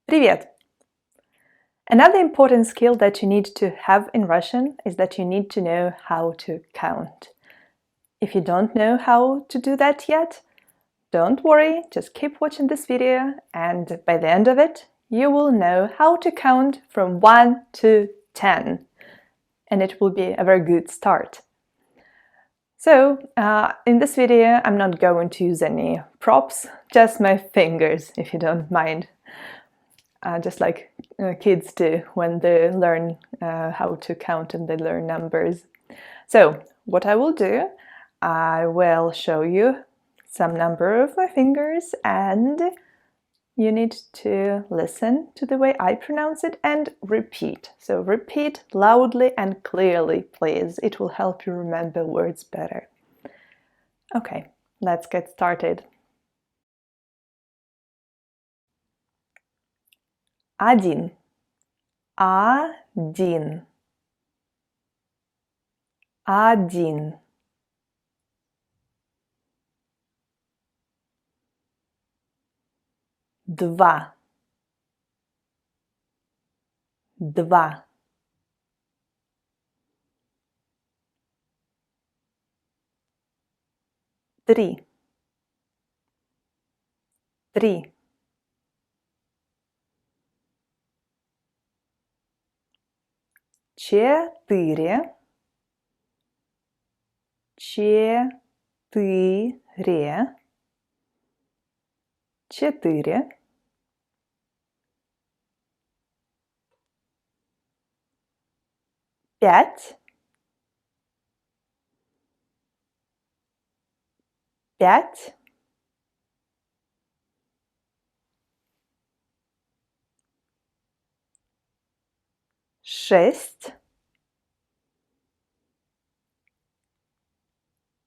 Привет! Another important skill that you need to have in Russian is that you need to know how to count. If you don't know how to do that yet, don't worry, just keep watching this video and by the end of it, you will know how to count from 1 to 10. And it will be a very good start. So, in this video, I'm not going to use any props, just my fingers, if you don't mind. Just like kids do when they learn how to count and they learn numbers. So, what I will do, I will show you some number of my fingers and you need to listen to the way I pronounce it and repeat. So repeat loudly and clearly, please. It will help you remember words better. Okay, let's get started. Один. Один. Один. Два. Два. Три. Три. Четыре. Четыре. Четыре. Пять. Пять. Шесть.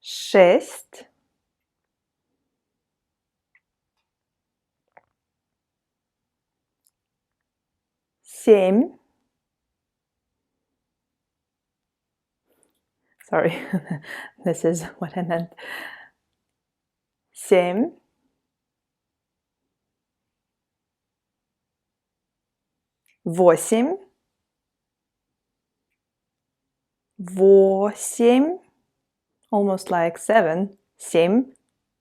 Шесть. Семь. Sorry, this is what I meant. Семь. Восемь. Восемь. Almost like seven. Семь,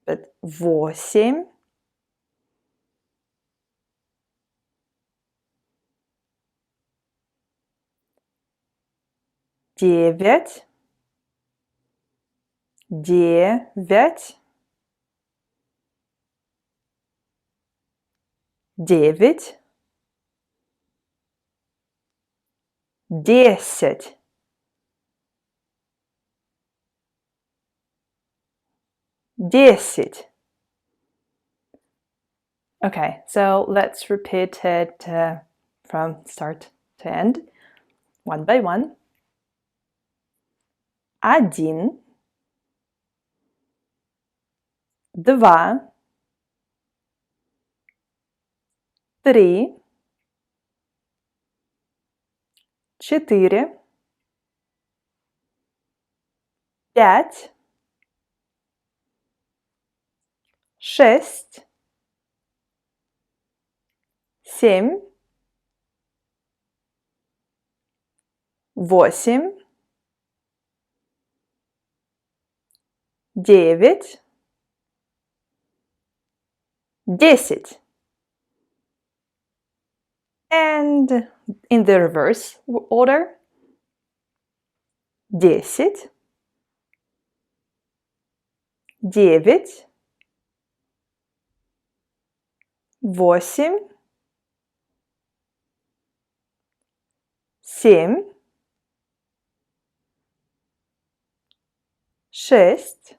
but восемь. Девять. Девять. Девять. Десять. Десять. Okay, so let's repeat it from start to end, one by one. Один. Два. Три. Четыре. Пять. Шесть. Семь. Восемь. Девять. Десять. And in the reverse order. Десять. Девять. Восемь. Семь. Шесть.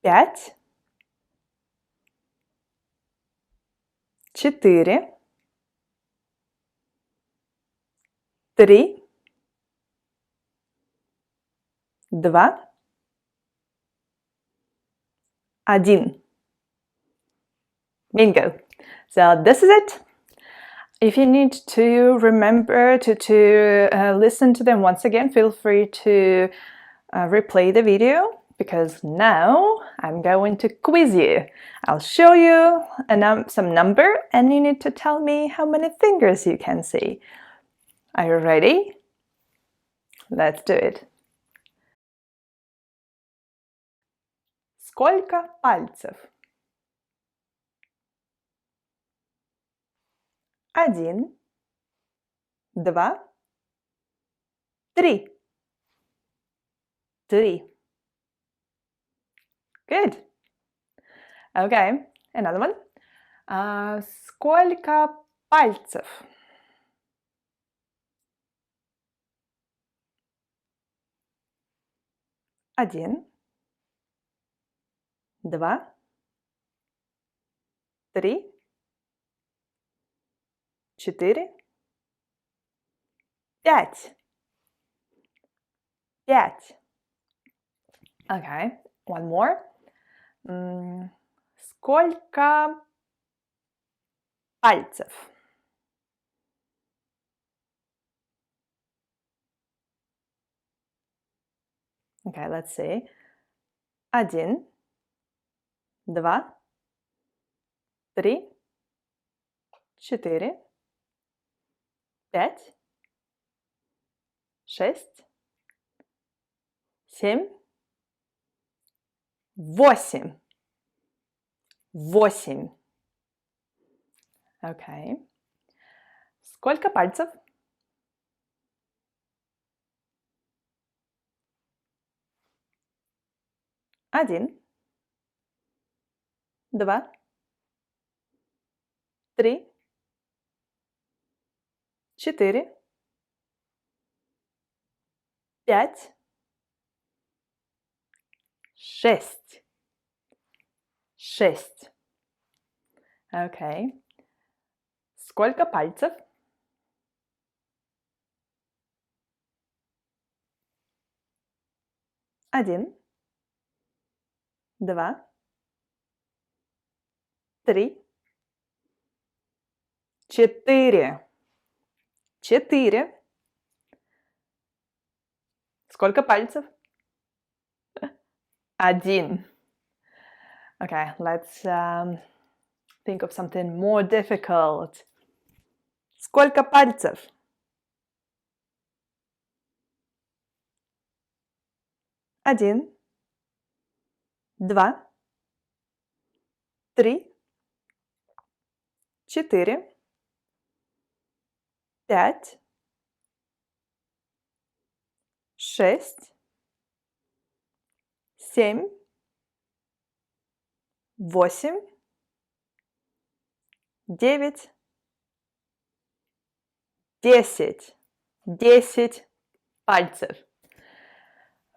Пять. Четыре. Три. Два. Один. Bingo! So this is it. If you need to remember to listen to them once again, feel free to replay the video because now I'm going to quiz you. I'll show you some number and you need to tell me how many fingers you can see. Are you ready? Let's do it. Сколько пальцев? 1, 2, 3. 3. Good. Okay, another one. Сколько пальцев? 1, 2, 3, 4, 5. 5. Okay, one more. Сколько пальцев? Okay, let's see. 1, 2, 3, 4, 5, 6, 7, 8. 8. Okay. Сколько пальцев? 1, 2, 3, 4, 5, 6. 6. Okay. Сколько пальцев? 1, 2, 3, 4. 4. Сколько пальцев? 1. Okay, let's think of something more difficult. Сколько пальцев? 1, 2, 3, 4, 5, 6, 7, 8, 9, 10. 10 пальцев.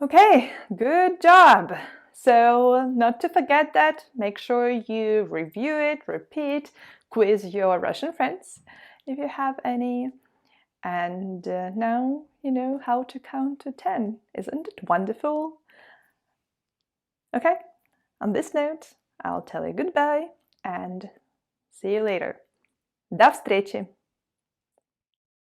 Okay, good job. So, not to forget that, make sure you review it, repeat, quiz your Russian friends if you have any. And now you know how to count to 10. Isn't it wonderful? Okay, on this note, I'll tell you goodbye and see you later. До встречи!